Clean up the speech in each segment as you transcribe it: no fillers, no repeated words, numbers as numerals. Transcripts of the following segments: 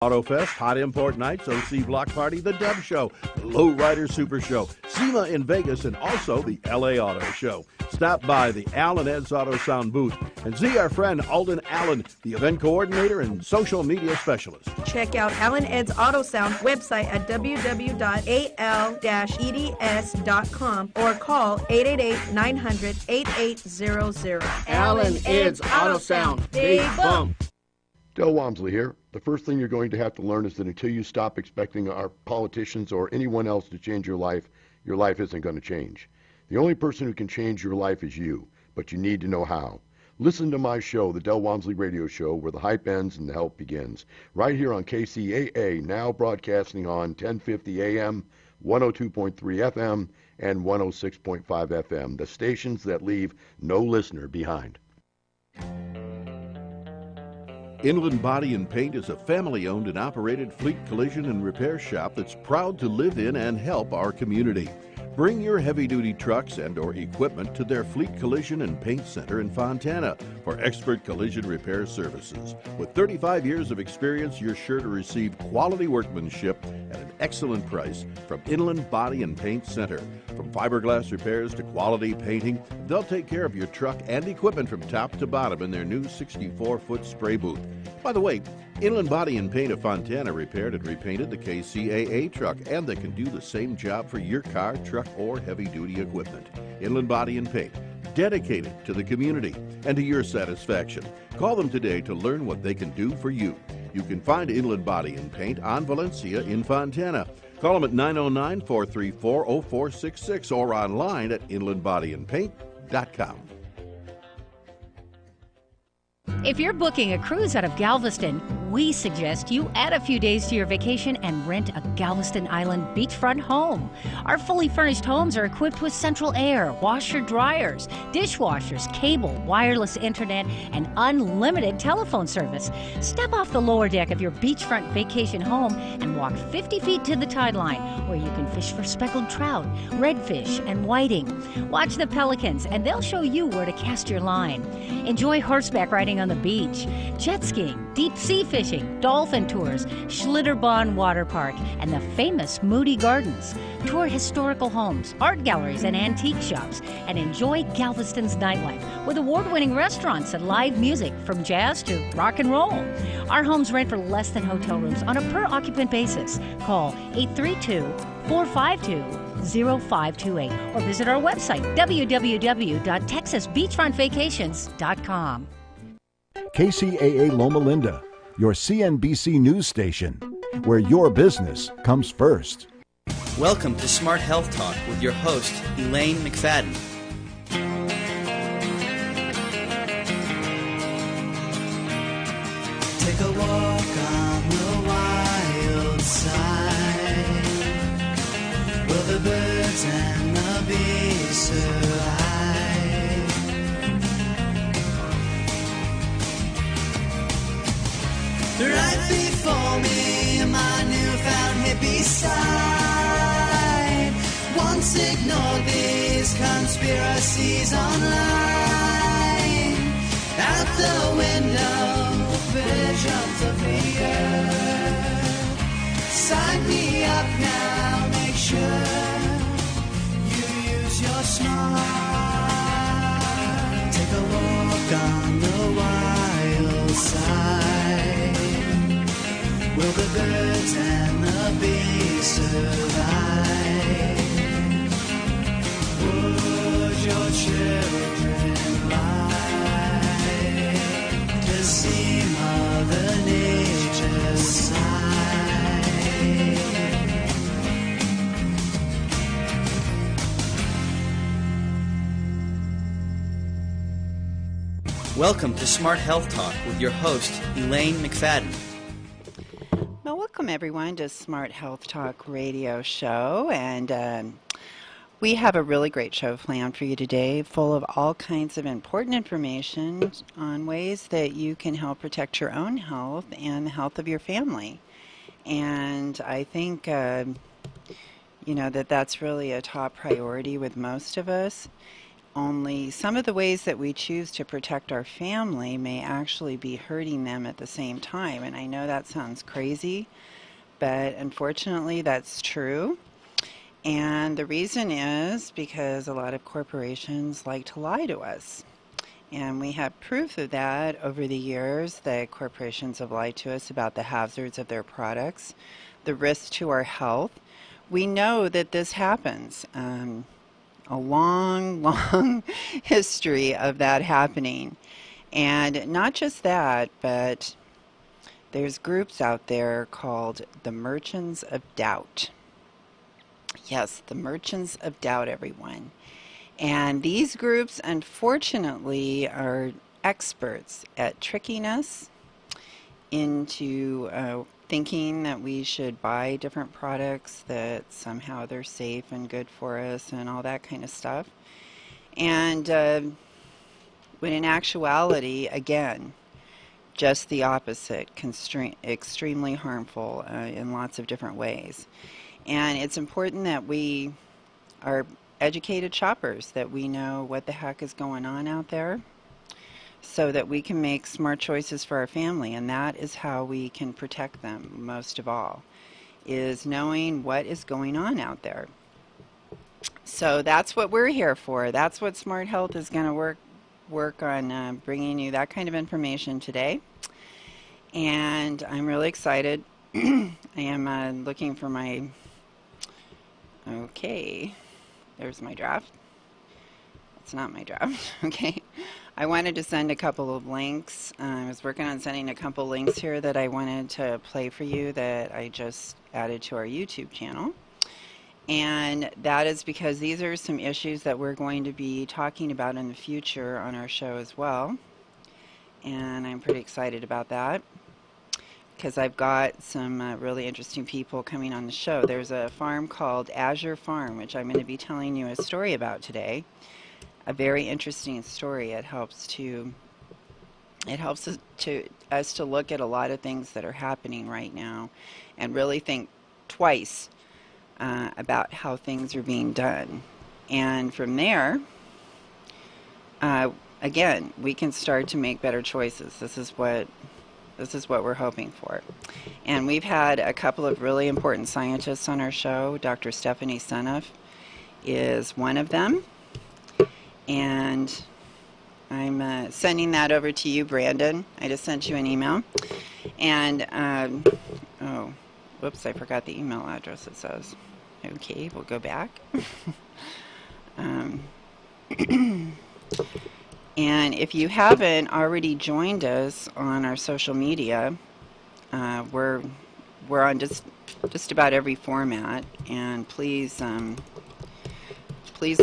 AutoFest, Hot Import Nights, OC Block Party, The Dub Show, the Lowrider Super Show, SEMA in Vegas, and also the LA Auto Show. Stop by the Al and Ed's Auto Sound booth and see our friend Alden Allen, the event coordinator and social media specialist. Check out Al and Ed's Auto Sound website at www.al-eds.com or call 888-900-8800. Al and Ed's Auto Sound. Big bump. Del Walmsley here. The first thing you're going to have to learn is that until you stop expecting our politicians or anyone else to change your life isn't going to change. The only person who can change your life is you, but you need to know how. Listen to my show, the Del Walmsley Radio Show, where the hype ends and the help begins. Right here on KCAA, now broadcasting on 1050 AM, 102.3 FM, and 106.5 FM, the stations that leave no listener behind. Inland Body and Paint is a family-owned and operated fleet collision and repair shop that's proud to live in and help our community. Bring your heavy-duty trucks and or equipment to their Fleet Collision and Paint Center in Fontana for expert collision repair services. With 35 years of experience, you're sure to receive quality workmanship at an excellent price from Inland Body and Paint Center. From fiberglass repairs to quality painting, they'll take care of your truck and equipment from top to bottom in their new 64-foot spray booth. By the way, Inland Body and Paint of Fontana repaired and repainted the KCAA truck, and they can do the same job for your car, truck, or heavy-duty equipment. Inland Body and Paint, dedicated to the community and to your satisfaction. Call them today to learn what they can do for you. You can find Inland Body and Paint on Valencia in Fontana. Call them at 909-434-0466 or online at inlandbodyandpaint.com. If you're booking a cruise out of Galveston, we suggest you add a few days to your vacation and rent a Galveston Island beachfront home. Our fully furnished homes are equipped with central air, washer dryers, dishwashers, cable, wireless internet, and unlimited telephone service. Step off the lower deck of your beachfront vacation home and walk 50 feet to the tide line, where you can fish for speckled trout, redfish, and whiting. Watch the pelicans, and they'll show you where to cast your line. Enjoy horseback riding on the beach, jet skiing, deep sea fishing, dolphin tours, Schlitterbahn Water Park, and the famous Moody Gardens. Tour historical homes, art galleries, and antique shops, and enjoy Galveston's nightlife with award-winning restaurants and live music from jazz to rock and roll. Our homes rent for less than hotel rooms on a per-occupant basis. Call 832-452-0528 or visit our website, www.texasbeachfrontvacations.com. KCAA Loma Linda, your CNBC news station, where your business comes first. Welcome to Smart Health Talk with your host, Elaine McFadden. Take a walk on the wild side, where the birds and the bees survive. Right before me, my newfound hippie side. Once ignored these conspiracies online. Out the window, visions of the earth. Sign me up now, make sure you use your smart. Take a walk on the wild side, will the birds and the bees survive? Would your children lie to see Mother Nature's side? Welcome to Smart Health Talk with your host, Elaine McFadden. Well, welcome everyone to Smart Health Talk radio show, and we have a really great show planned for you today, full of all kinds of important information on ways that you can help protect your own health and the health of your family. And I think, that's really a top priority with most of us. only some of the ways that we choose to protect our family may actually be hurting them at the same time. And I know that sounds crazy, but unfortunately that's true. And the reason is because a lot of corporations like to lie to us. And we have proof of that over the years that corporations have lied to us about the hazards of their products, the risks to our health. We know that this happens. A long, long history of that happening. And not just that, but there's groups out there called the Merchants of Doubt. Yes, the Merchants of Doubt, everyone. And these groups, unfortunately, are experts at tricking us into thinking that we should buy different products, that somehow they're safe and good for us and all that kind of stuff. And when in actuality, again, just the opposite, extremely harmful in lots of different ways. And it's important that we are educated shoppers, that we know what the heck is going on out there so that we can make smart choices for our family. And that is how we can protect them most of all, is knowing what is going on out there. So that's what we're here for. That's what Smart Health is going to work on, bringing you that kind of information today. And I'm really excited. I am looking for my, okay, there's my draft. It's not my draft. Okay. I wanted to send a couple of links. I was working on sending a couple links here that I wanted to play for you that I just added to our YouTube channel. And that is because these are some issues that we're going to be talking about in the future on our show as well. And I'm pretty excited about that, because I've got some really interesting people coming on the show. There's a farm called Azure Farm, which I'm going to be telling you a story about today. A very interesting story. It helps us to look at a lot of things that are happening right now and really think twice about how things are being done. And from there, again, we can start to make better choices. This is what we're hoping for. And we've had a couple of really important scientists on our show. Dr. Stephanie Seneff is one of them. And I'm sending that over to you, Brandon. I just sent you an email. And, oh, whoops, I forgot the email address it says. Okay, we'll go back. And if you haven't already joined us on our social media, we're on just about every format, and please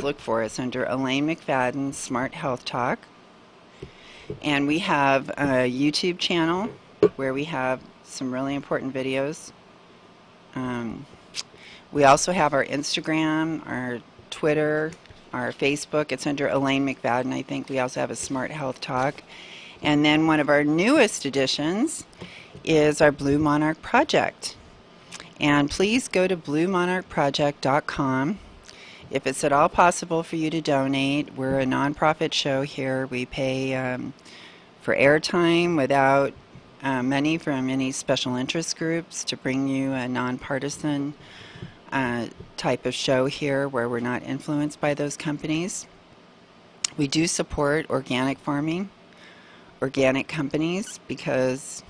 look for us under Elaine McFadden Smart Health Talk. And we have a YouTube channel where we have some really important videos. We also have our Instagram, our Twitter, our Facebook. It's under Elaine McFadden, I think. We also have a Smart Health Talk. And then one of our newest additions is our Blue Monarch Project. And please go to bluemonarchproject.com. If it's at all possible for you to donate, we're a nonprofit show here. We pay for airtime without money from any special interest groups to bring you a nonpartisan type of show here where we're not influenced by those companies. We do support organic farming, organic companies, because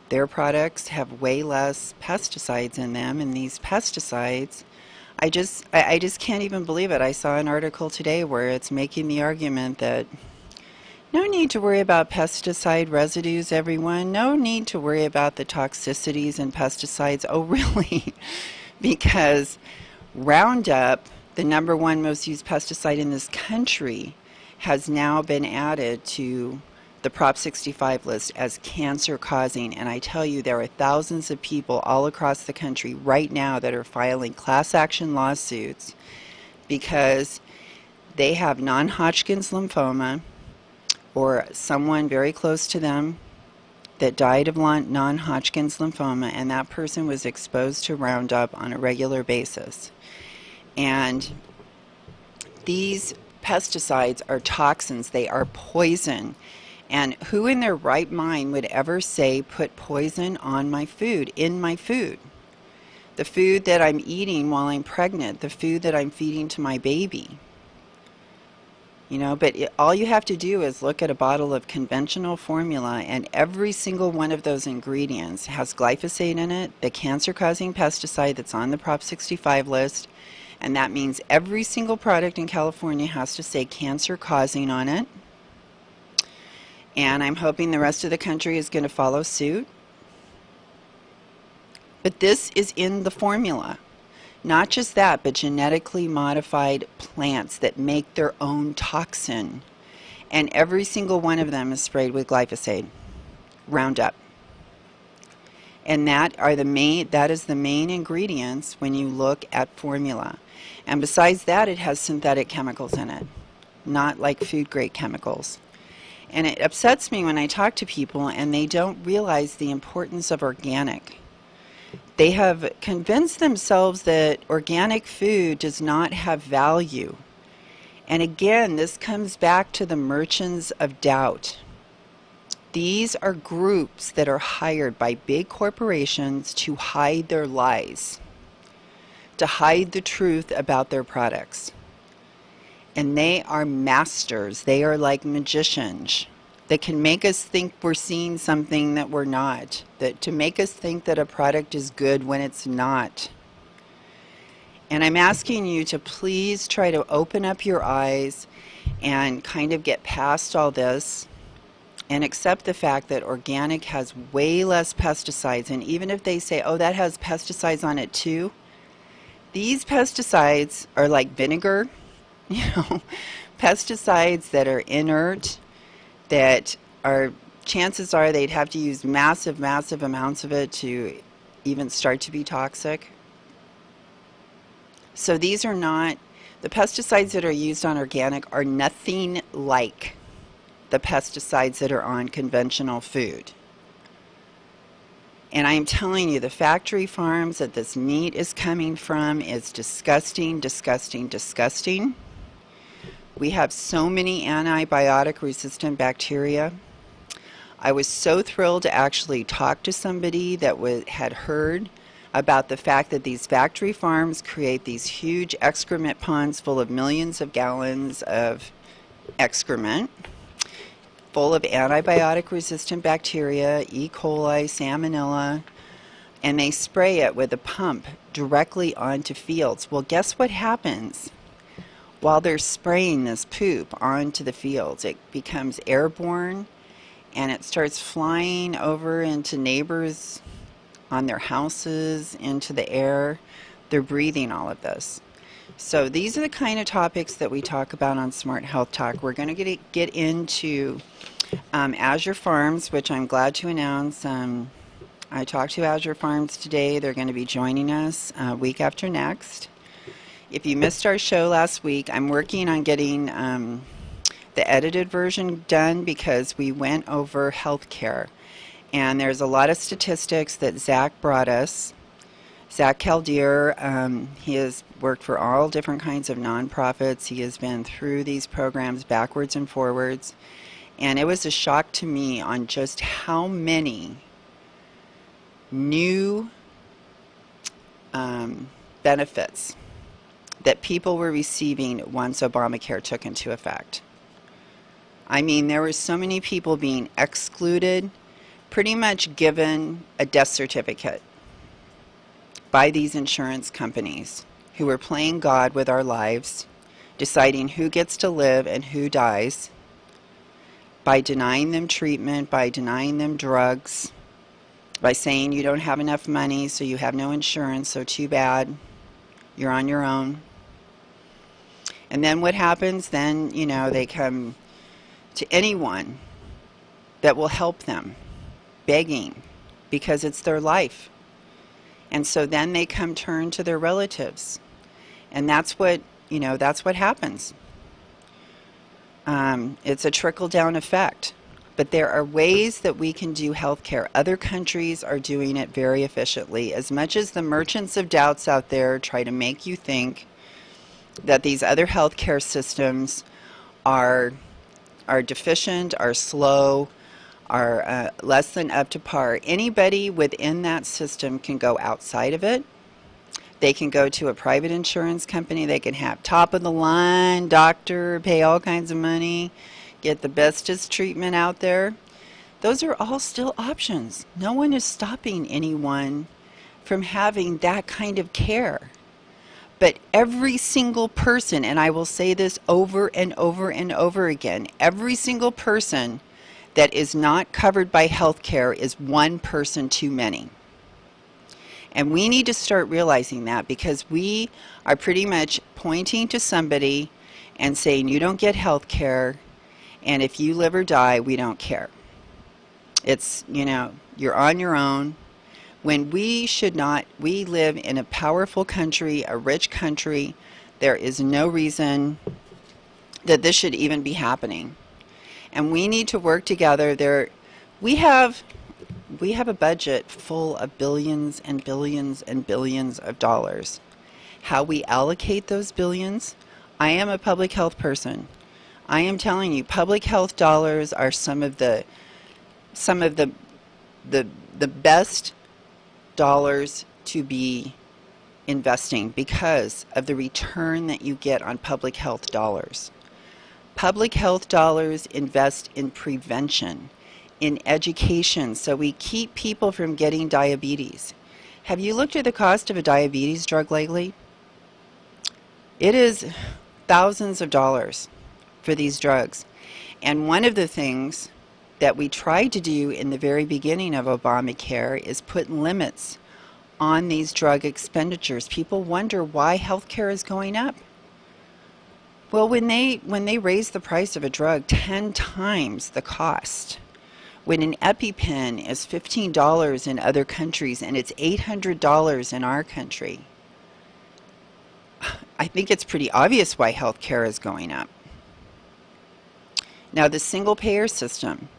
their products have way less pesticides in them, and these pesticides, I just can't even believe it. I saw an article today where it's making the argument that no need to worry about pesticide residues, everyone. No need to worry about the toxicities in pesticides. Oh, really? Because Roundup, the #1 most used pesticide in this country, has now been added to the Prop 65 list as cancer causing. And I tell you, there are thousands of people all across the country right now that are filing class action lawsuits because they have non-Hodgkin's lymphoma or someone very close to them that died of non-Hodgkin's lymphoma, and that person was exposed to Roundup on a regular basis. And these pesticides are toxins. They are poison. And who in their right mind would ever say put poison on my food, in my food? The food that I'm eating while I'm pregnant, the food that I'm feeding to my baby. You know, but all you have to do is look at a bottle of conventional formula, and every single one of those ingredients has glyphosate in it, the cancer-causing pesticide that's on the Prop 65 list, and that means every single product in California has to say cancer-causing on it. And I'm hoping the rest of the country is going to follow suit. But this is in the formula. Not just that, but genetically modified plants that make their own toxin. And every single one of them is sprayed with glyphosate, Roundup. And that is the main ingredients when you look at formula. And besides that, it has synthetic chemicals in it, not like food-grade chemicals. And it upsets me when I talk to people and they don't realize the importance of organic. They have convinced themselves that organic food does not have value. And again, this comes back to the merchants of doubt. These are groups that are hired by big corporations to hide their lies, to hide the truth about their products. And they are masters. They are like magicians that can make us think we're seeing something that we're not, that to make us think that a product is good when it's not. And I'm asking you to please try to open up your eyes and kind of get past all this and accept the fact that organic has way less pesticides. And even if they say, oh, that has pesticides on it too, these pesticides are like vinegar. You know, pesticides that are inert, that are, chances are they'd have to use massive, massive amounts of it to even start to be toxic. So these are not, the pesticides that are used on organic are nothing like the pesticides that are on conventional food. And I am telling you, the factory farms that this meat is coming from is disgusting, disgusting, disgusting. We have so many antibiotic-resistant bacteria. I was so thrilled to actually talk to somebody that had heard about the fact that these factory farms create these huge excrement ponds full of millions of gallons of excrement, full of antibiotic-resistant bacteria, E. coli, salmonella, and they spray it with a pump directly onto fields. Well, guess what happens? While they're spraying this poop onto the fields, it becomes airborne and it starts flying over into neighbors on their houses, into the air. They're breathing all of this. So these are the kind of topics that we talk about on Smart Health Talk. We're going to get into Azure Farms, which I'm glad to announce. I talked to Azure Farms today. They're going to be joining us week after next. If you missed our show last week, I'm working on getting the edited version done because we went over healthcare. And there's a lot of statistics that Zach brought us. Zach Caldeer, he has worked for all different kinds of nonprofits. He has been through these programs backwards and forwards. And it was a shock to me on just how many new benefits that people were receiving once Obamacare took into effect. I mean, there were so many people being excluded, pretty much given a death certificate by these insurance companies who were playing God with our lives, deciding who gets to live and who dies, by denying them treatment, by denying them drugs, by saying you don't have enough money, so you have no insurance, so too bad, you're on your own. And then what happens? Then, you know, they come to anyone that will help them, begging, because it's their life. And so then they come turn to their relatives. And that's what, you know, that's what happens. It's a trickle-down effect. But there are ways that we can do healthcare. Other countries are doing it very efficiently. As much as the merchants of doubts out there try to make you think that these other healthcare systems are deficient, are slow, are less than up to par. Anybody within that system can go outside of it. They can go to a private insurance company. They can have top of the line doctor, pay all kinds of money, get the bestest treatment out there. Those are all still options. No one is stopping anyone from having that kind of care. But every single person, and I will say this over and over and over again, every single person that is not covered by health care is one person too many. And we need to start realizing that, because we are pretty much pointing to somebody and saying, you don't get health care, and if you live or die, we don't care. It's, you're on your own. When we should not, we live in a powerful country, a rich country. There is no reason that this should even be happening. And we need to work together. We have a budget full of billions and billions and billions of dollars. How we allocate those billions, I am a public health person. I am telling you, public health dollars are some of the best dollars to be investing because of the return that you get on public health dollars. Public health dollars invest in prevention, in education, so we keep people from getting diabetes. Have you looked at the cost of a diabetes drug lately? It is thousands of dollars for these drugs. And one of the things that we tried to do in the very beginning of Obamacare is put limits on these drug expenditures. People wonder why healthcare is going up. Well, when they raise the price of a drug 10 times the cost, when an EpiPen is $15 in other countries and it's $800 in our country, I think it's pretty obvious why healthcare is going up. Now, the single-payer system,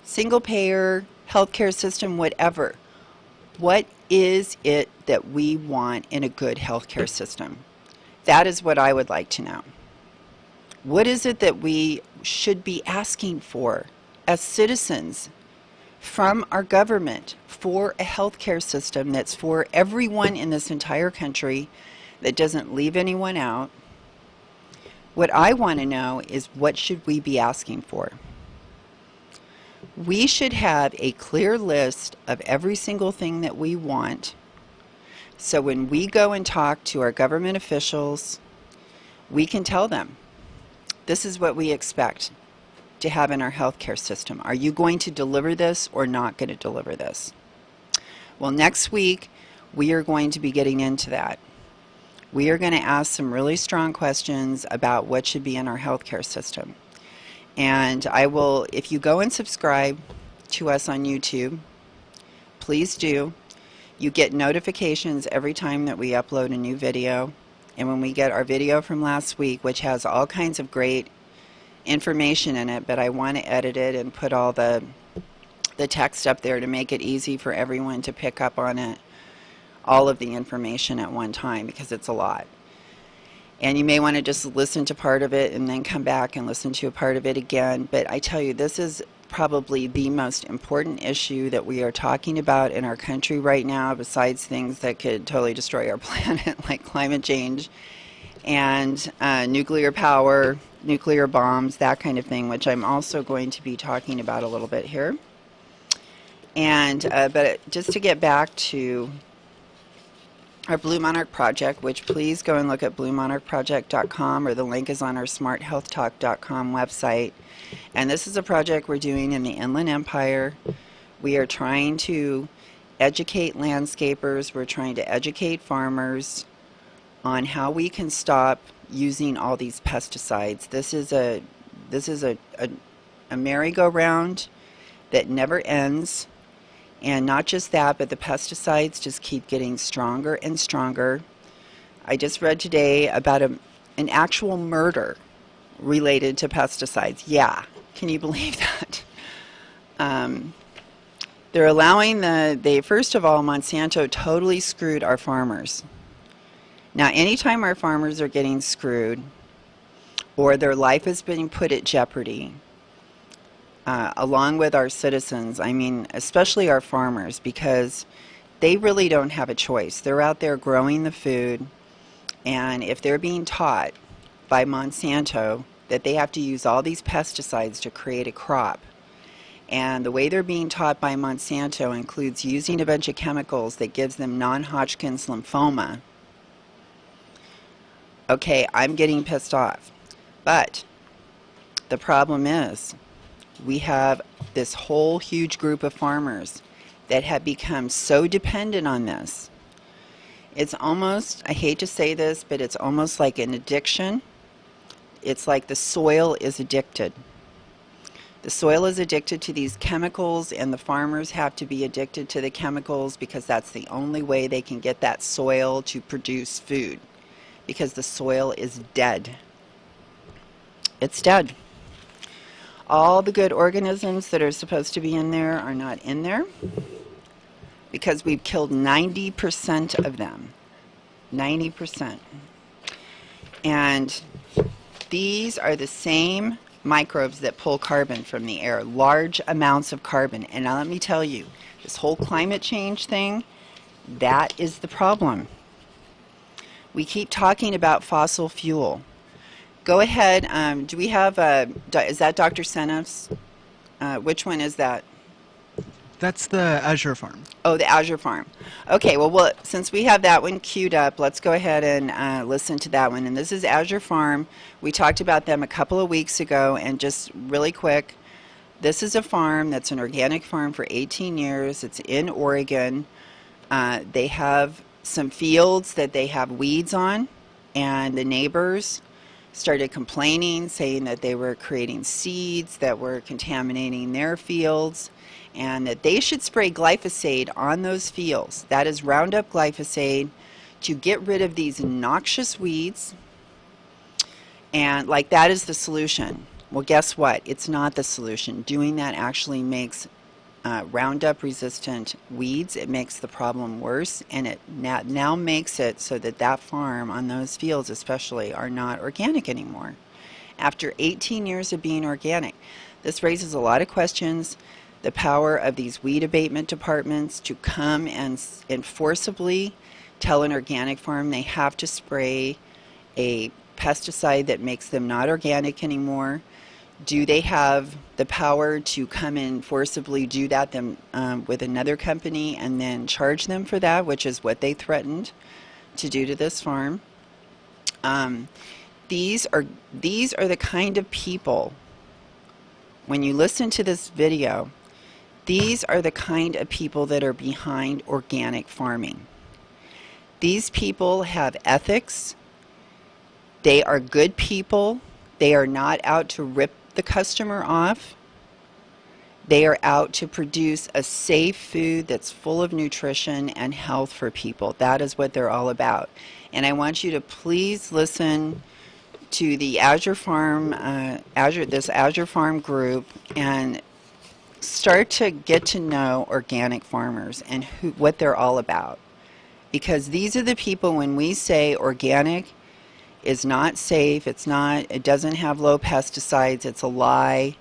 single-payer healthcare system, whatever. What is it that we want in a good healthcare system? That is what I would like to know. What is it that we should be asking for as citizens from our government for a healthcare system that's for everyone in this entire country, that doesn't leave anyone out? What I want to know is, what should we be asking for? We should have a clear list of every single thing that we want, so when we go and talk to our government officials, we can tell them, this is what we expect to have in our healthcare system. Are you going to deliver this or not going to deliver this? Well, next week, we are going to be getting into that. We are going to ask some really strong questions about what should be in our healthcare system. And I will, if you go and subscribe to us on YouTube, please do. You get notifications every time that we upload a new video. And when we get our video from last week, which has all kinds of great information in it, but I want to edit it and put all the text up there to make it easy for everyone to pick up on it, all of the information at one time, because it's a lot. And you may want to just listen to part of it and then come back and listen to a part of it again. But I tell you, this is probably the most important issue that we are talking about in our country right now, besides things that could totally destroy our planet, like climate change and nuclear power, nuclear bombs, that kind of thing, which I'm also going to be talking about a little bit here. And but just to get back to our Blue Monarch Project, which please go and look at bluemonarchproject.com, or the link is on our smarthealthtalk.com website. And this is a project we're doing in the Inland Empire. We are trying to educate landscapers. We're trying to educate farmers on how we can stop using all these pesticides. This is a merry-go-round that never ends. And not just that, but the pesticides just keep getting stronger and stronger. I just read today about an actual murder related to pesticides. Yeah, can you believe that? They're allowing first of all, Monsanto totally screwed our farmers. Now, anytime our farmers are getting screwed, or their life is being put at jeopardy, along with our citizens, I mean, especially our farmers, because they really don't have a choice. They're out there growing the food, and if they're being taught by Monsanto that they have to use all these pesticides to create a crop, and the way they're being taught by Monsanto includes using a bunch of chemicals that gives them non-Hodgkin's lymphoma, okay, I'm getting pissed off. But the problem is we have this whole huge group of farmers that have become so dependent on this. It's almost, I hate to say this, but it's almost like an addiction. It's like the soil is addicted. The soil is addicted to these chemicals, and the farmers have to be addicted to the chemicals because that's the only way they can get that soil to produce food, because the soil is dead. It's dead. All the good organisms that are supposed to be in there are not in there because we've killed 90% of them. 90%. And these are the same microbes that pull carbon from the air, large amounts of carbon. And now let me tell you, this whole climate change thing, that is the problem. We keep talking about fossil fuel. Go ahead. Do we have, is that Dr. Seneff's? Which one is that? That's the Azure Farm. Oh, the Azure Farm. Okay, well, since we have that one queued up, let's go ahead and listen to that one. And this is Azure Farm. We talked about them a couple of weeks ago, and just really quick, this is a farm that's an organic farm for 18 years. It's in Oregon. They have some fields that they have weeds on, and the neighbors started complaining, saying that they were creating seeds that were contaminating their fields, and that they should spray glyphosate on those fields. That is Roundup glyphosate to get rid of these noxious weeds, and like that is the solution. Well, guess what? It's not the solution. Doing that actually makes Roundup resistant weeds. It makes the problem worse, and it now makes it so that that farm on those fields especially are not organic anymore after 18 years of being organic. This raises a lot of questions. The power of these weed abatement departments to come and forcibly tell an organic farm they have to spray a pesticide that makes them not organic anymore. Do they have the power to come and forcibly do that with another company and then charge them for that, which is what they threatened to do to this farm? These are the kind of people, when you listen to this video, these are the kind of people that are behind organic farming. These people have ethics. They are good people. They are not out to rip the customer off. They are out to produce a safe food that's full of nutrition and health for people. That is what they're all about. And I want you to please listen to the Azure Farm, this Azure Farm group, and start to get to know organic farmers and what they're all about. Because these are the people, when we say organic is not safe, it doesn't have low pesticides, it's a lie,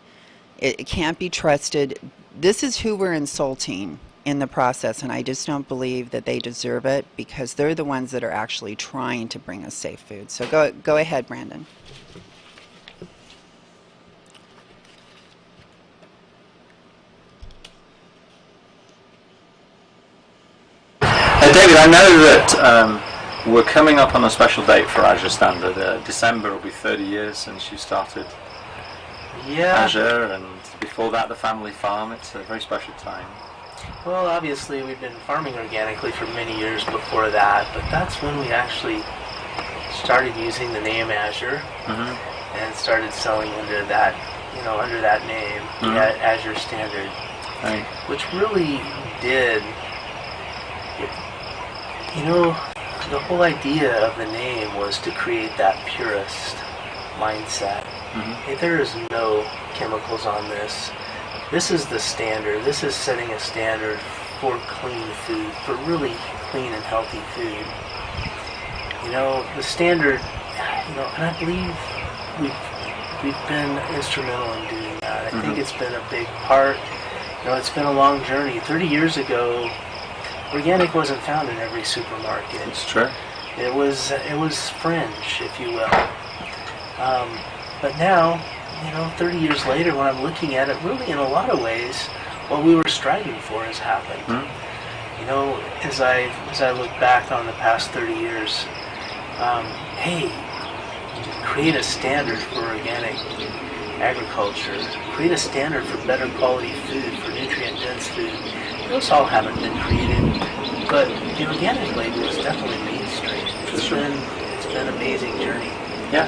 it can't be trusted. This is who we're insulting in the process, and I just don't believe that they deserve it, because they're the ones that are actually trying to bring us safe food. So go ahead, Brandon. David, I know that we're coming up on a special date for Azure Standard. December will be 30 years since you started Azure, and before that the family farm. It's a very special time. Well, obviously we've been farming organically for many years before that, but that's when we actually started using the name Azure and started selling under that, under that name, at Azure Standard, which really did. The whole idea of the name was to create that purist mindset. Hey, there is no chemicals on this. This is the standard. This is setting a standard for clean food, for really clean and healthy food. The standard, and I believe we've been instrumental in doing that. I think it's been a big part. You know, it's been a long journey. 30 years ago, organic wasn't found in every supermarket. It's true. It was fringe, if you will. But now, you know, 30 years later, when I'm looking at it, really in a lot of ways, what we were striving for has happened. You know, as I look back on the past 30 years, hey, create a standard for organic agriculture, create a standard for better quality food, for nutrient-dense food. Those all haven't been created, but the organic label is definitely mainstream. It's been an amazing journey. Yeah.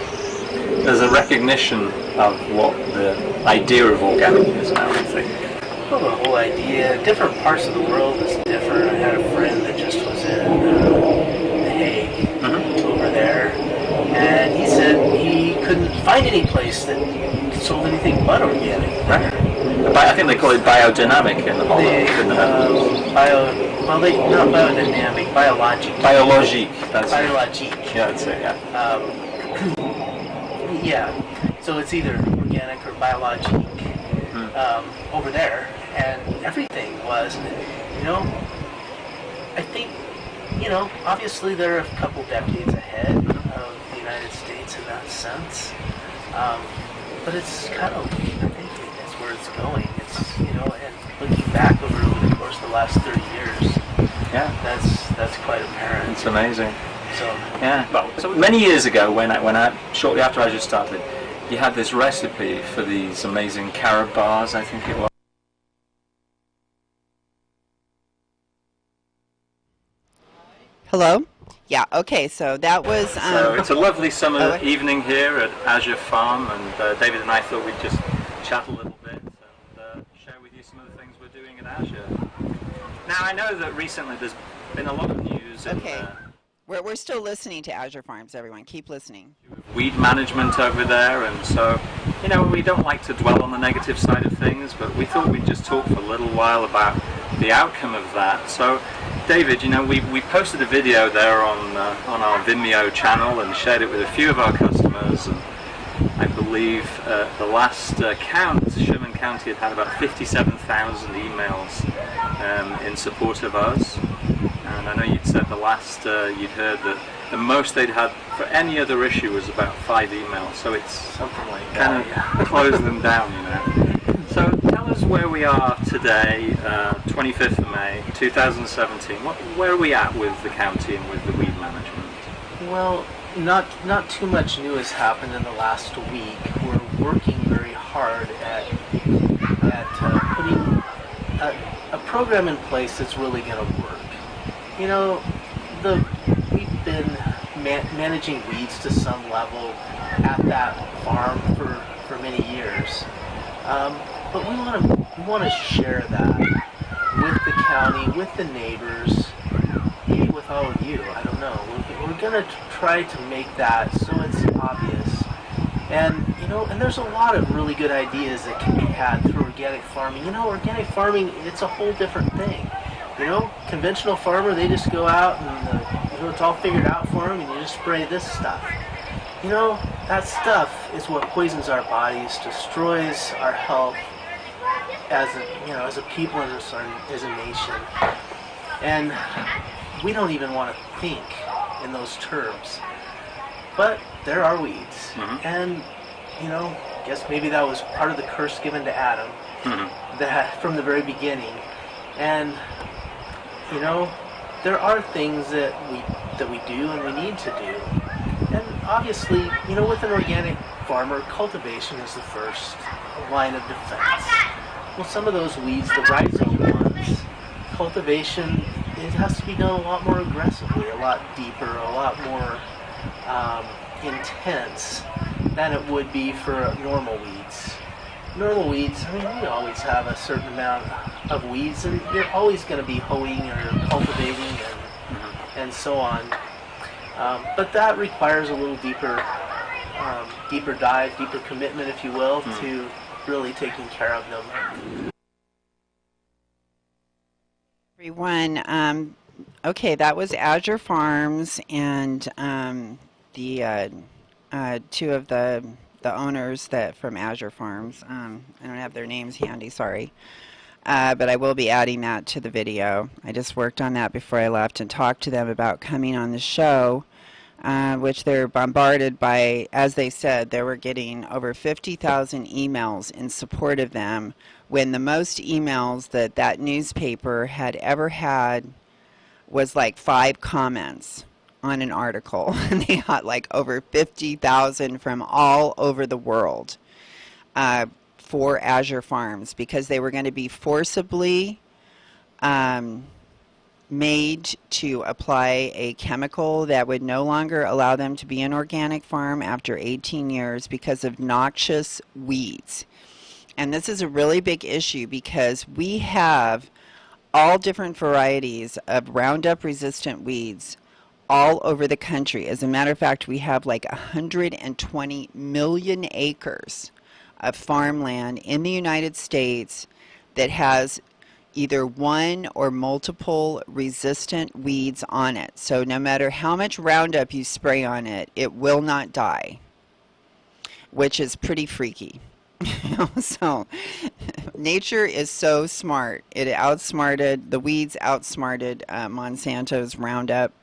There's a recognition of what the idea of organic is now, I think. Well, the whole idea, different parts of the world is different. I had a friend that just was in The Hague over there, and he said he couldn't find any place that sold anything but organic. Right. I think they call it biodynamic in the Netherlands. Not biodynamic, biologic. Biologique. That's biologique. It. Yeah, that's it. Yeah. Yeah. So it's either organic or biologique over there, and everything was, you know. I think, you know, obviously they're a couple decades ahead of the United States in that sense, but it's kind of, I think that's where it's going. It's, you know, and looking back over the course of the last 30 years, yeah, that's quite apparent. It's amazing. So yeah, well, so many years ago, when I shortly after I just started, you had this recipe for these amazing carob bars, I think it was. Hello? Yeah, okay, so that was... So it's a lovely summer evening here at Azure Farm, and David and I thought we'd just chat a little bit and share with you some of the things we're doing at Azure. Now, I know that recently there's been a lot of news in We're still listening to Azure Farms, everyone. Keep listening. Weed management over there, and so, you know, we don't like to dwell on the negative side of things, but we thought we'd just talk for a little while about the outcome of that. So, David, you know, we posted a video there on our Vimeo channel and shared it with a few of our customers, and I believe the last count, Sherman County had about 57,000 emails in support of us. And I know you'd said the last you'd heard that the most they'd had for any other issue was about 5 emails, so it's something like kind of closed them down, you know. So tell us where we are today, 25th of May, 2017. Where are we at with the county and with the weed management? Well, not too much new has happened in the last week. We're working very hard at putting a program in place that's really going to work. You know, we've been managing weeds to some level at that farm for many years, but we want to share that with the county, with the neighbors, maybe with all of you. I don't know. We're going to try to make that so it's obvious. And, you know, and there's a lot of really good ideas that can be had through organic farming. You know, organic farming, it's a whole different thing. You know, conventional farmer, they just go out and you know, it's all figured out for them, and you just spray this stuff. You know, that stuff is what poisons our bodies, destroys our health as a people and as a nation. And we don't even want to think in those terms. But there are weeds, and you know, I guess maybe that was part of the curse given to Adam, that from the very beginning. And you know, there are things that we do and we need to do. And obviously, you know, with an organic farmer, cultivation is the first line of defense. Well, some of those weeds, the rising ones, cultivation, it has to be done a lot more aggressively, a lot deeper, a lot more intense than it would be for normal weeds. Normal weeds, I mean, we always have a certain amount of weeds, and you're always going to be hoeing or cultivating and so on. But that requires a little deeper dive, deeper commitment, if you will, to really taking care of them. Everyone, okay, that was Azure Farms and the two of the owners that from Azure Farms. I don't have their names handy, sorry. But I will be adding that to the video. I just worked on that before I left and talked to them about coming on the show, which they're bombarded by. As they said, they were getting over 50,000 emails in support of them, when the most emails that newspaper had ever had was like 5 comments on an article. And they got like over 50,000 from all over the world for Azure Farms, because they were going to be forcibly made to apply a chemical that would no longer allow them to be an organic farm after 18 years because of noxious weeds. And this is a really big issue because we have all different varieties of Roundup resistant weeds all over the country. As a matter of fact, we have like 120 million acres of farmland in the United States that has either one or multiple resistant weeds on it. So no matter how much Roundup you spray on it, it will not die, which is pretty freaky. So nature is so smart. It outsmarted, the weeds outsmarted Monsanto's Roundup.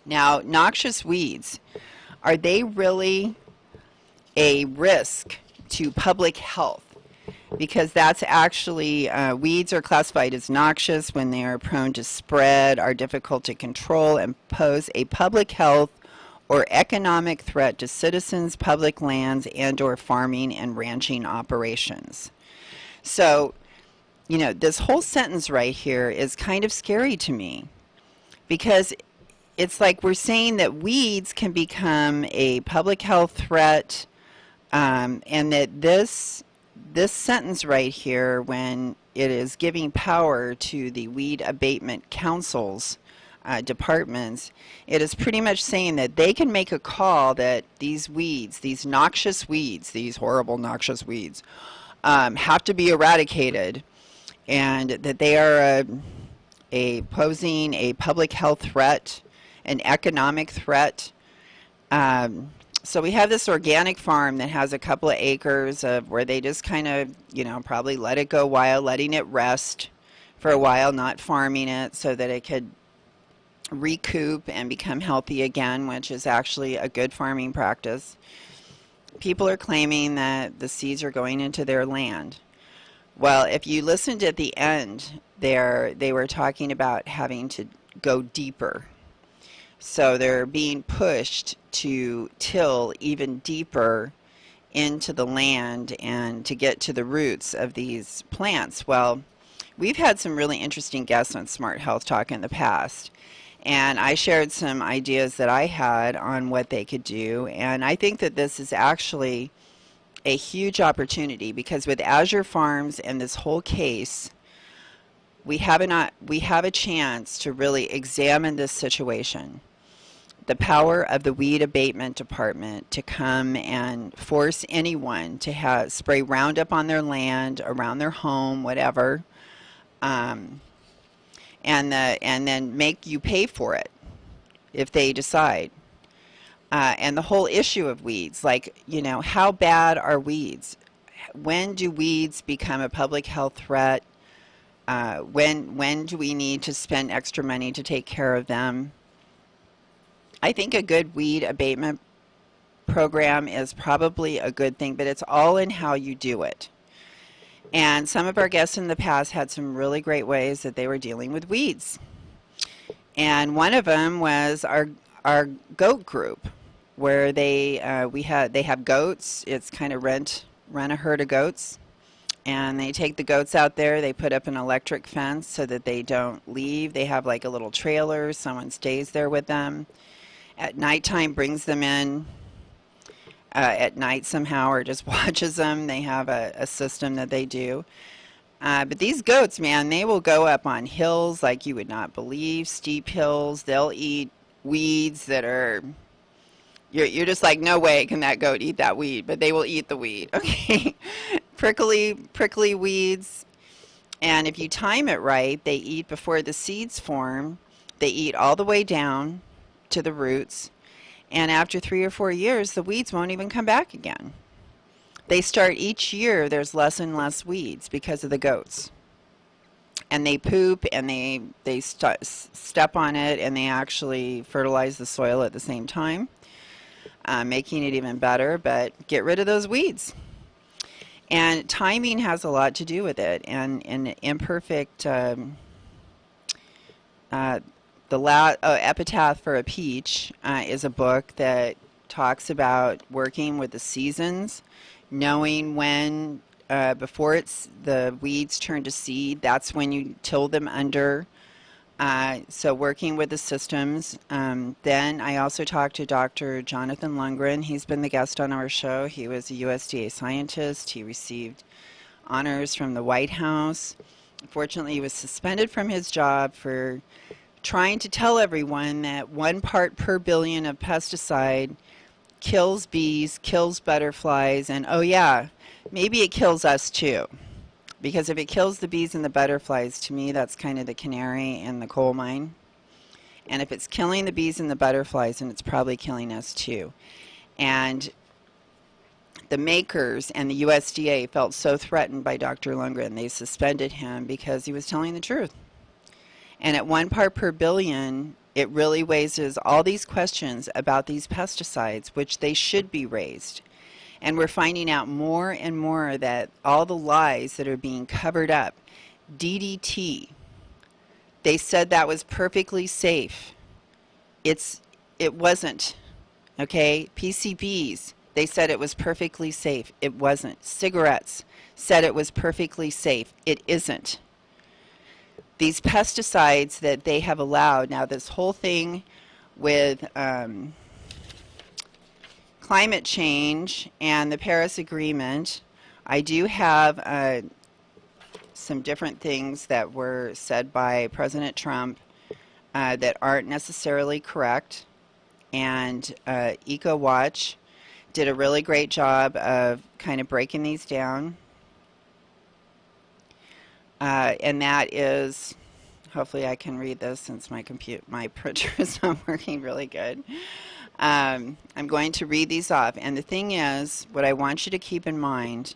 Now, noxious weeds, are they really a risk to public health? Because that's actually, weeds are classified as noxious when they are prone to spread, are difficult to control, and pose a public health or economic threat to citizens, public lands, and or farming and ranching operations. So, you know, this whole sentence right here is kind of scary to me, because it's like we're saying that weeds can become a public health threat, and that this sentence right here, when it is giving power to the weed abatement councils, departments, it is pretty much saying that they can make a call that these weeds, these noxious weeds, these horrible noxious weeds, have to be eradicated, and that they are posing a public health threat, an economic threat. So we have this organic farm that has a couple of acres of where they just kind of, you know, probably let it go a while, letting it rest for a while, not farming it so that it could recoup and become healthy again, which is actually a good farming practice. People are claiming that the seeds are going into their land. Well, if you listened at the end there, they were talking about having to go deeper. So they're being pushed to till even deeper into the land and to get to the roots of these plants. Well, we've had some really interesting guests on Smart Health Talk in the past, and I shared some ideas that I had on what they could do, and I think that this is actually a huge opportunity, because with Azure Farms and this whole case, we have a chance to really examine this situation. The power of the weed abatement department to come and force anyone to spray Roundup on their land, around their home, whatever, and then make you pay for it if they decide. And the whole issue of weeds, like, you know, how bad are weeds? When do weeds become a public health threat? When do we need to spend extra money to take care of them? I think a good weed abatement program is probably a good thing, but it's all in how you do it. And some of our guests in the past had some really great ways that they were dealing with weeds. And one of them was our goat group, where they have goats. It's kind of rent a herd of goats, and they take the goats out there. They put up an electric fence so that they don't leave. They have like a little trailer. Someone stays there with them. At nighttime, brings them in at night somehow, or just watches them. They have a system that they do. But these goats, man, they will go up on hills like you would not believe, steep hills. They'll eat weeds that are, you're just like, no way can that goat eat that weed, but they will eat the weed, okay? prickly weeds. And if you time it right, they eat before the seeds form. They eat all the way down to the roots, And after 3 or 4 years, the weeds won't even come back again. They start each year, there's less and less weeds because of the goats. And they poop and they step on it, and they actually fertilize the soil at the same time, making it even better. But get rid of those weeds. And timing has a lot to do with it. And an imperfect, Epitaph for a Peach is a book that talks about working with the seasons, knowing when, before the weeds turn to seed, that's when you till them under. So working with the systems. Then I also talked to Dr. Jonathan Lundgren. He's been the guest on our show. He was a USDA scientist. He received honors from the White House. Unfortunately, he was suspended from his job for trying to tell everyone that 1 part per billion of pesticide kills bees, kills butterflies, and oh yeah, maybe it kills us too. Because if it kills the bees and the butterflies, to me that's kind of the canary in the coal mine. And if it's killing the bees and the butterflies, then it's probably killing us too. And the makers and the USDA felt so threatened by Dr. Lundgren, they suspended him because he was telling the truth. And at 1 part per billion, it really raises all these questions about these pesticides, which they should be raised. And we're finding out more and more that all the lies that are being covered up, DDT, they said that was perfectly safe. It wasn't, okay? PCBs, they said it was perfectly safe. It wasn't. Cigarettes said it was perfectly safe. It isn't. These pesticides that they have allowed, now this whole thing with climate change and the Paris Agreement, I do have some different things that were said by President Trump that aren't necessarily correct. And EcoWatch did a really great job of kind of breaking these down. And that is, hopefully I can read this since my printer is not working really good. I'm going to read these off. And the thing is, what I want you to keep in mind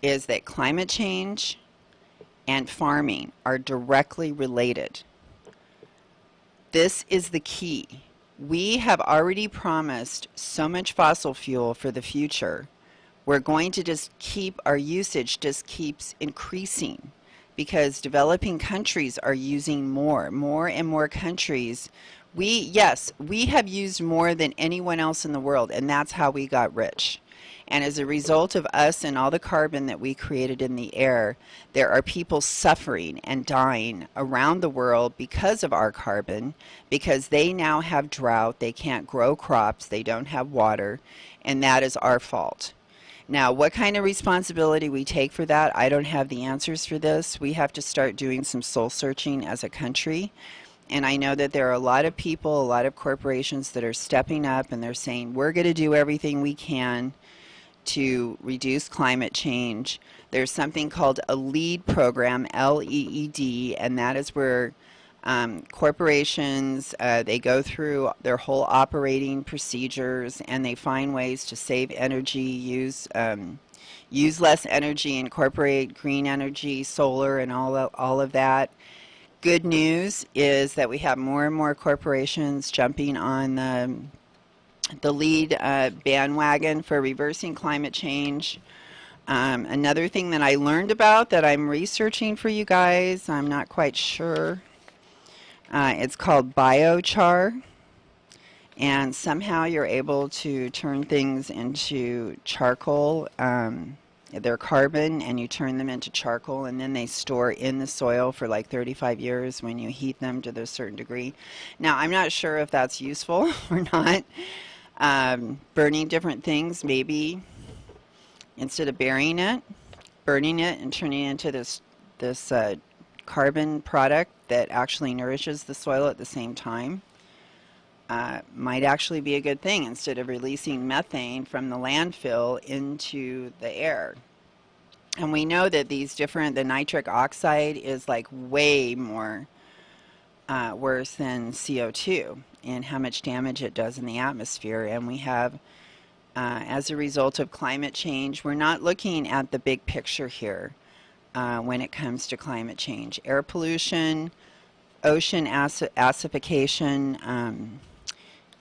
is that climate change and farming are directly related. This is the key. We have already promised so much fossil fuel for the future. We're going to just keep, our usage just keeps increasing because developing countries are using more and more countries. We have used more than anyone else in the world, and that's how we got rich. And as a result of us and all the carbon that we created in the air, there are people suffering and dying around the world because of our carbon, because they now have drought, they can't grow crops, they don't have water, and that is our fault. Now, what kind of responsibility we take for that, I don't have the answers for this. We have to start doing some soul searching as a country. And I know that there are a lot of people, a lot of corporations that are stepping up and they're saying, we're going to do everything we can to reduce climate change. There's something called a LEED program, L-E-E-D, and that is where corporations, they go through their whole operating procedures and they find ways to save energy, use less energy, incorporate green energy, solar, and all of that. Good news is that we have more and more corporations jumping on the LEED bandwagon for reversing climate change. Another thing that I learned about that I'm researching for you guys, I'm not quite sure. It's called biochar, and somehow you're able to turn things into charcoal. They're carbon, and you turn them into charcoal, and then they store in the soil for like 35 years when you heat them to a certain degree. Now, I'm not sure if that's useful or not. Burning different things, maybe instead of burying it, burning it and turning it into this carbon product that actually nourishes the soil at the same time might actually be a good thing instead of releasing methane from the landfill into the air. And we know that the nitric oxide is like way more worse than CO2 and how much damage it does in the atmosphere. And we have, as a result of climate change, we're not looking at the big picture here when it comes to climate change. Air pollution, ocean acidification,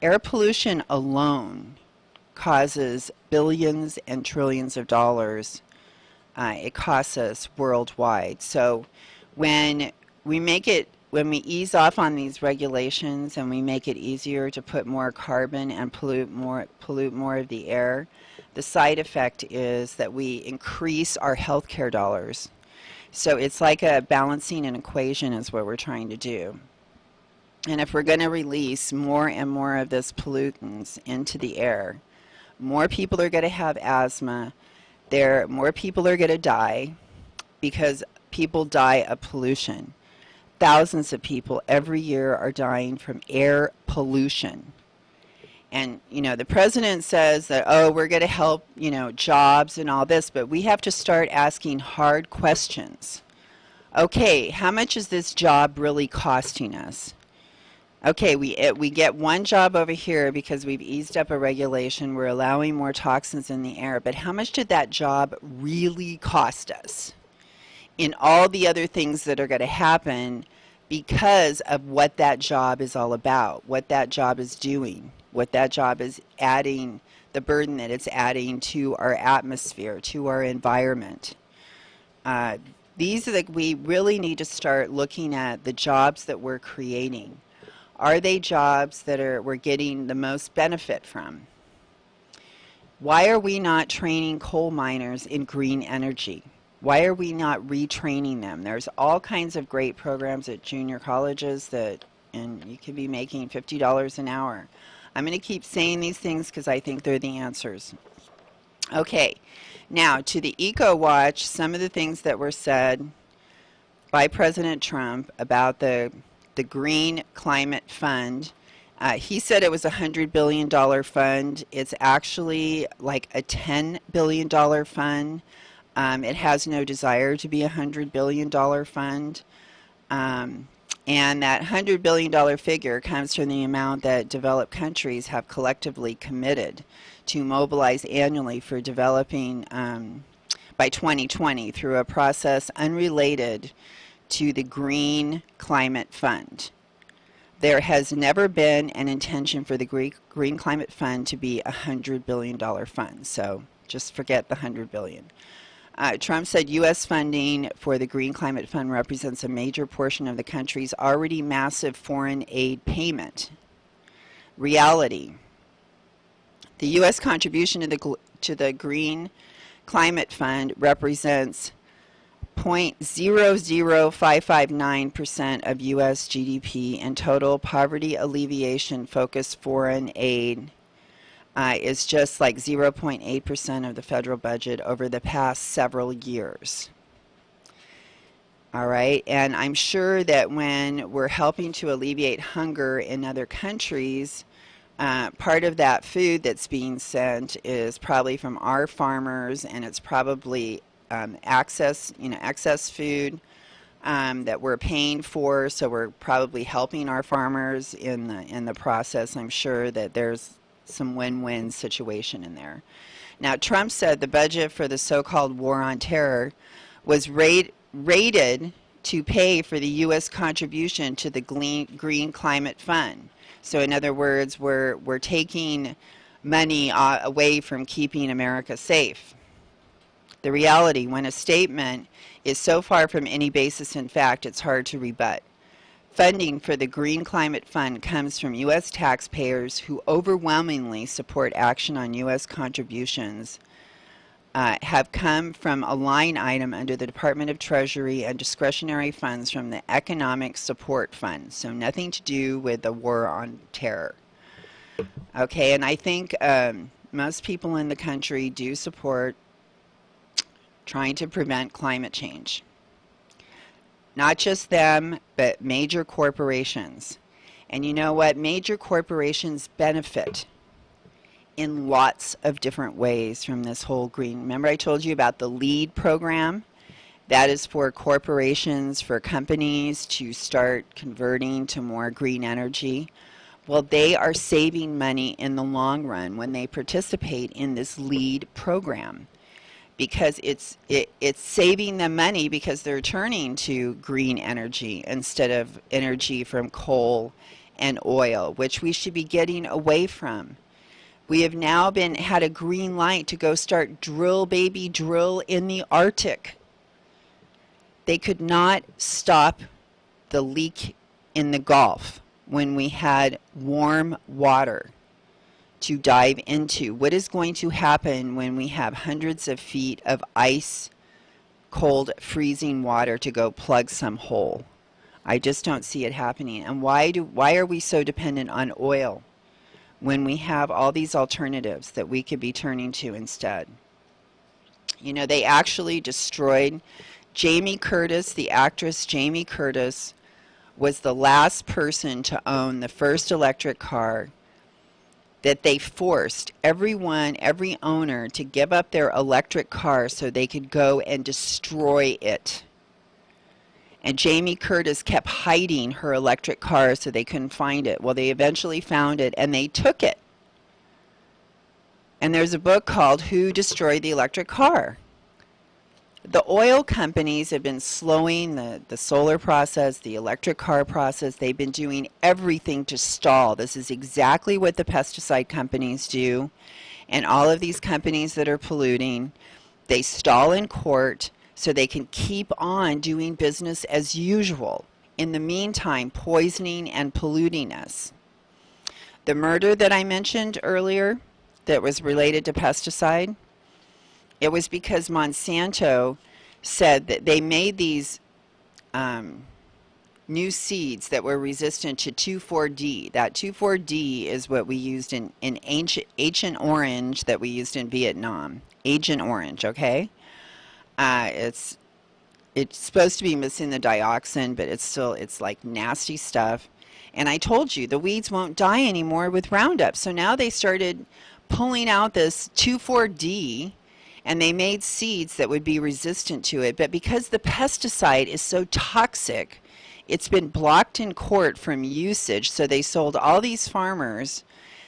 air pollution alone causes billions and trillions of dollars. It costs us worldwide. So when we ease off on these regulations and we make it easier to put more carbon and pollute more of the air, the side effect is that we increase our healthcare dollars. So it's like a balancing an equation is what we're trying to do. And if we're going to release more and more of this pollutants into the air, more people are going to have asthma. More people are going to die because people die of pollution. Thousands of people every year are dying from air pollution. And, the president says that, we're going to help, jobs and all this, but we have to start asking hard questions. Okay, how much is this job really costing us? Okay, we get one job over here because we've eased up a regulation. We're allowing more toxins in the air. But how much did that job really cost us in all the other things that are going to happen because of what that job is all about, what that job is doing, what that job is adding, the burden that it's adding to our atmosphere, to our environment? We really need to start looking at the jobs that we're creating. Are they jobs that we're getting the most benefit from? Why are we not training coal miners in green energy? Why are we not retraining them? There's all kinds of great programs at junior colleges and you could be making $50 an hour. I'm going to keep saying these things because I think they're the answers. Okay, now to the Eco Watch, some of the things that were said by President Trump about the Green Climate Fund. He said it was a $100 billion fund. It's actually like a $10 billion fund. It has no desire to be a $100 billion fund. And that $100 billion figure comes from the amount that developed countries have collectively committed to mobilize annually for developing by 2020 through a process unrelated to the Green Climate Fund. There has never been an intention for the Green Climate Fund to be a $100 billion fund, so just forget the $100 billion. Trump said U.S. funding for the Green Climate Fund represents a major portion of the country's already massive foreign aid payment. Reality. The U.S. contribution to the Green Climate Fund represents 0.00559% of U.S. GDP, and total poverty alleviation focused foreign aid is just like 0.8% of the federal budget over the past several years. All right, and I'm sure that when we're helping to alleviate hunger in other countries, part of that food that's being sent is probably from our farmers, and it's probably excess food that we're paying for, so we're probably helping our farmers in the process. I'm sure that there's some win-win situation in there. Now, Trump said the budget for the so-called war on terror was rated to pay for the U.S. contribution to the Green Climate Fund. So, in other words, we're taking money away from keeping America safe. The reality, when a statement is so far from any basis in fact, it's hard to rebut. Funding for the Green Climate Fund comes from U.S. taxpayers who overwhelmingly support action on U.S. contributions, have come from a line item under the Department of Treasury and discretionary funds from the Economic Support Fund, so nothing to do with the war on terror. Okay, and I think most people in the country do support trying to prevent climate change. Not just them, but major corporations. And you know what? Major corporations benefit in lots of different ways from this whole green. Remember I told you about the LEAD program That is for corporations, for companies to start converting to more green energy. Well, they are saving money in the long run when they participate in this LEED program, because it's saving them money because they're turning to green energy instead of energy from coal and oil, which we should be getting away from. We have now had a green light to go start drill, baby, drill in the Arctic. They could not stop the leak in the Gulf when we had warm water to dive into. What is going to happen when we have hundreds of feet of ice, cold, freezing water to go plug some hole? I just don't see it happening. And why are we so dependent on oil when we have all these alternatives that we could be turning to instead? You know, they actually destroyed Jamie Curtis, the actress Jamie Curtis, was the last person to own the first electric car that they forced every owner to give up their electric car so they could go and destroy it. And Jamie Curtis kept hiding her electric car so they couldn't find it. Well, they eventually found it and they took it. And there's a book called Who Destroyed the Electric Car? The oil companies have been slowing the solar process, the electric car process. They've been doing everything to stall. This is exactly what the pesticide companies do. And all of these companies that are polluting, they stall in court so they can keep on doing business as usual. In the meantime, poisoning and polluting us. The murder that I mentioned earlier that was related to pesticide, it was because Monsanto said that they made these new seeds that were resistant to 2,4-D. That 2,4-D is what we used in Agent Orange that we used in Vietnam. Agent Orange, okay? It's supposed to be missing the dioxin, but it's like nasty stuff. And I told you, the weeds won't die anymore with Roundup. So now they started pulling out this 2,4-D, and they made seeds that would be resistant to it. But because the pesticide is so toxic, it's been blocked in court from usage. So they sold all these farmers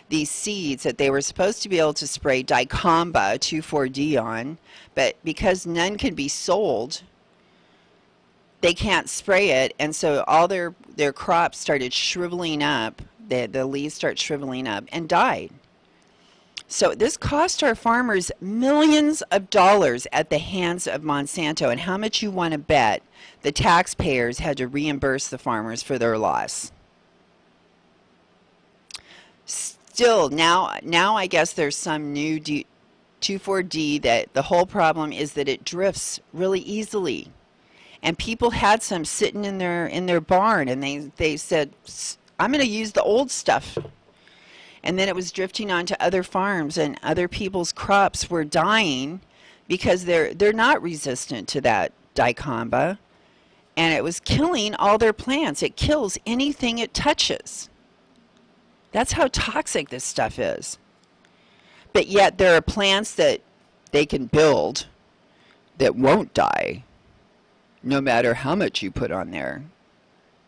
these seeds that they were supposed to be able to spray dicamba 2,4-D on, but because none could be sold, they can't spray it, and so all their crops started shriveling up. The leaves start shriveling up and died. So this cost our farmers millions of dollars at the hands of Monsanto. And how much you want to bet the taxpayers had to reimburse the farmers for their loss? Still, now I guess there's some new 2,4-D that the whole problem is that it drifts really easily. And people had some sitting in their barn, and they said, I'm going to use the old stuff. And then it was drifting onto other farms, and other people's crops were dying because they're not resistant to that dicamba, and it was killing all their plants. It kills anything it touches. That's how toxic this stuff is. But yet there are plants that they can build that won't die, no matter how much you put on there.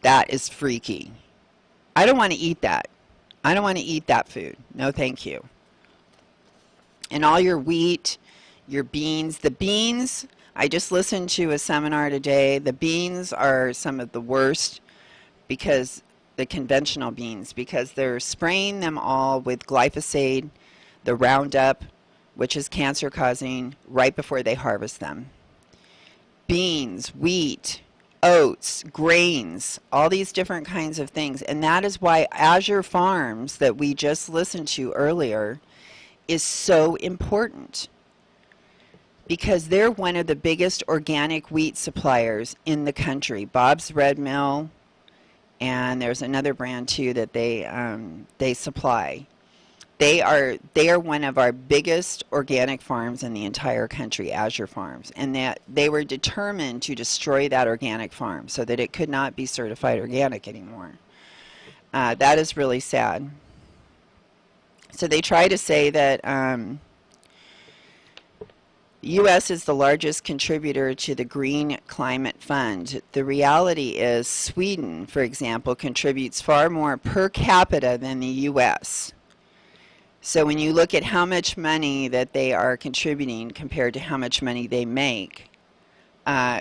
That is freaky. I don't want to eat that. I don't want to eat that food. No, thank you. And all your wheat, your beans. The beans, I just listened to a seminar today. The beans are some of the worst, because the conventional beans, because they're spraying them all with glyphosate, the Roundup, which is cancer causing, right before they harvest them. Beans, wheat, oats, grains, all these different kinds of things. And that is why Azure Farms, that we just listened to earlier, is so important, because they're one of the biggest organic wheat suppliers in the country. Bob's Red Mill, and there's another brand too that they supply. They are one of our biggest organic farms in the entire country, Azure Farms, and that they were determined to destroy that organic farm so that it could not be certified organic anymore. That is really sad. So they try to say that The U.S. is the largest contributor to the Green Climate Fund. The reality is Sweden, for example, contributes far more per capita than the U.S. So when you look at how much money that they are contributing compared to how much money they make,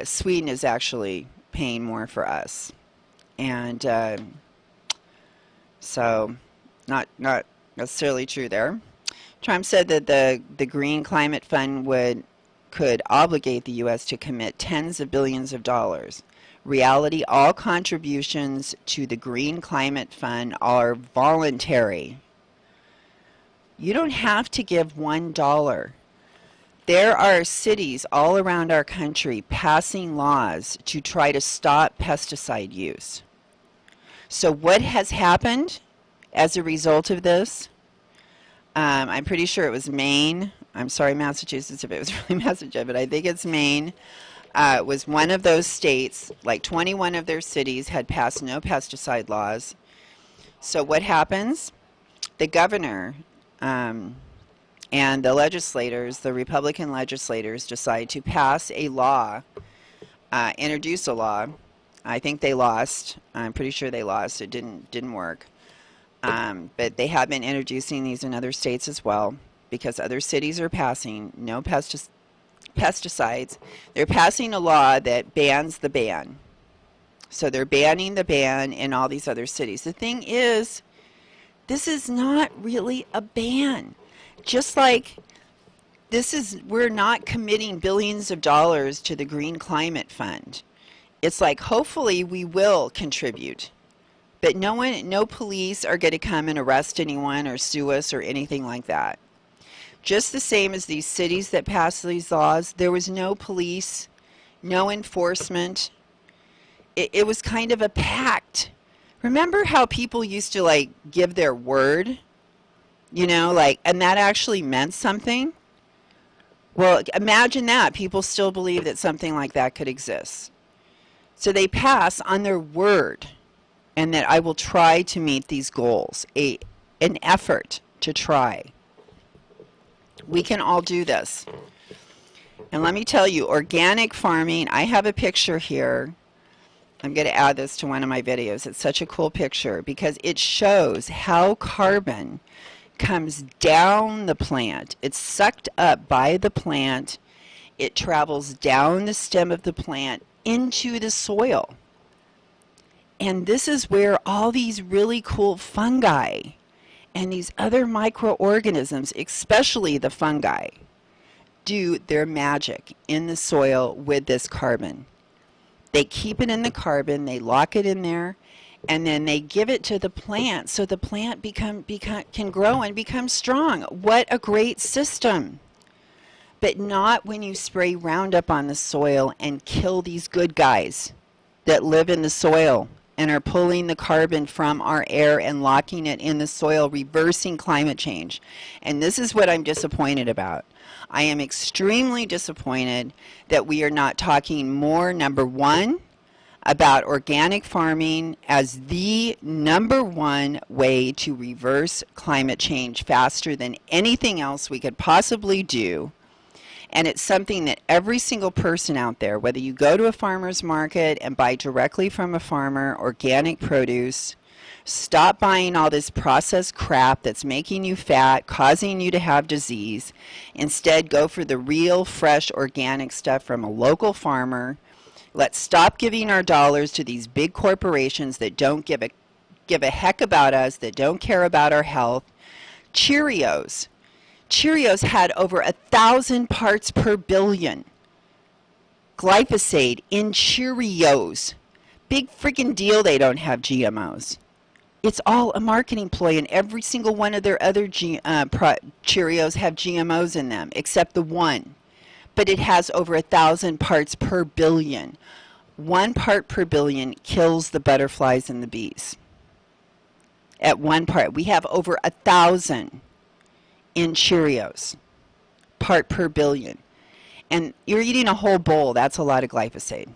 Sweden is actually paying more for us. And so not necessarily true there. Trump said that the Green Climate Fund could obligate the U.S. to commit tens of billions of dollars. Reality, all contributions to the Green Climate Fund are voluntary. You don't have to give $1. There are cities all around our country passing laws to try to stop pesticide use. So what has happened as a result of this? I'm pretty sure it was Maine. I'm sorry, Massachusetts, if it was really Massachusetts, but I think it's Maine. It was one of those states, like 21 of their cities had passed no pesticide laws. So what happens? The governor and the legislators, the Republican legislators, decide to pass a law, introduce a law. I think they lost. I'm pretty sure they lost. It didn't work. But they have been introducing these in other states as well, because other cities are passing no pesticides. They're passing a law that bans the ban. So they're banning the ban in all these other cities. The thing is, this is not really a ban. Just like we're not committing billions of dollars to the Green Climate Fund. It's like, hopefully we will contribute. But no police are going to come and arrest anyone or sue us or anything like that. Just the same as these cities that passed these laws, there was no police, no enforcement. It was kind of a pact. Remember how people used to like give their word? You know, like, and that actually meant something? Well, imagine that. People still believe that something like that could exist. So they pass on their word, and that I will try to meet these goals, an effort to try. We can all do this. And let me tell you, organic farming, I have a picture here. I'm going to add this to one of my videos. It's such a cool picture because it shows how carbon comes down the plant. It's sucked up by the plant. It travels down the stem of the plant into the soil. And this is where all these really cool fungi and these other microorganisms, especially the fungi, do their magic in the soil with this carbon. They keep it in the carbon, they lock it in there, and then they give it to the plant so the plant can grow and become strong. What a great system. But not when you spray Roundup on the soil and kill these good guys that live in the soil and are pulling the carbon from our air and locking it in the soil, reversing climate change. And this is what I'm disappointed about. I am extremely disappointed that we are not talking more, number one, about organic farming as the number one way to reverse climate change faster than anything else we could possibly do. And it's something that every single person out there, whether you go to a farmer's market and buy directly from a farmer, organic produce, stop buying all this processed crap that's making you fat, causing you to have disease. Instead, go for the real, fresh, organic stuff from a local farmer. Let's stop giving our dollars to these big corporations that don't give a heck about us, that don't care about our health. Cheerios. Cheerios had over 1,000 parts per billion glyphosate in Cheerios. Big freaking deal they don't have GMOs. It's all a marketing ploy, and every single one of their other Cheerios have GMOs in them, except the one. But it has over 1,000 parts per billion. 1 part per billion kills the butterflies and the bees. At 1 part. We have over 1,000 in Cheerios, part per billion. And you're eating a whole bowl, that's a lot of glyphosate.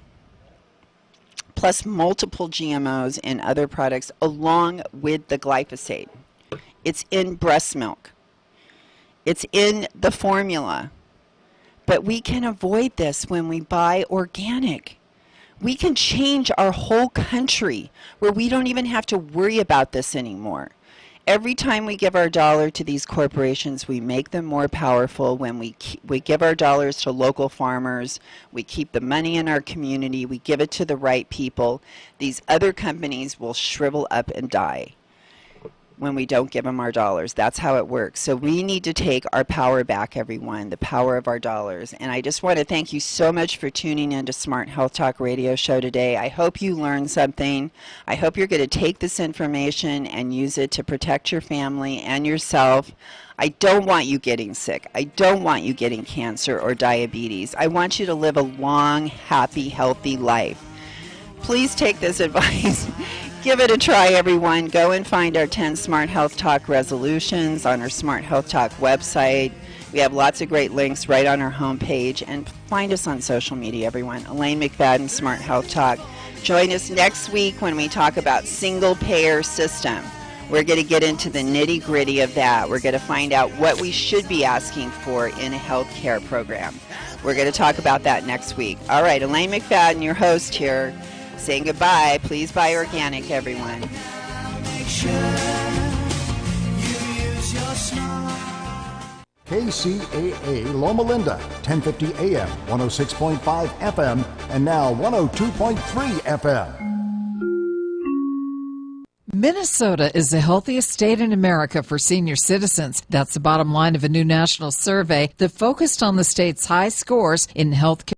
Plus multiple GMOs in other products along with the glyphosate. It's in breast milk. It's in the formula. But we can avoid this when we buy organic. We can change our whole country where we don't even have to worry about this anymore. Every time we give our dollar to these corporations, we make them more powerful. When we give our dollars to local farmers, we keep the money in our community, we give it to the right people, these other companies will shrivel up and die when we don't give them our dollars. That's how it works. So we need to take our power back, everyone, the power of our dollars. And I just want to thank you so much for tuning in to Smart Health Talk Radio Show today. I hope you learned something. I hope you're going to take this information and use it to protect your family and yourself. I don't want you getting sick. I don't want you getting cancer or diabetes. I want you to live a long, happy, healthy life. Please take this advice. Give it a try, everyone. Go and find our 10 Smart Health Talk resolutions on our Smart Health Talk website. We have lots of great links right on our homepage. And find us on social media, everyone. Elaine McFadden, Smart Health Talk. Join us next week when we talk about single-payer system. We're going to get into the nitty-gritty of that. We're going to find out what we should be asking for in a health care program. We're going to talk about that next week. All right, Elaine McFadden, your host here, saying goodbye. Please buy organic, everyone. KCAA Loma Linda, 1050 AM, 106.5 FM, and now 102.3 FM. Minnesota is the healthiest state in America for senior citizens. That's the bottom line of a new national survey that focused on the state's high scores in health care.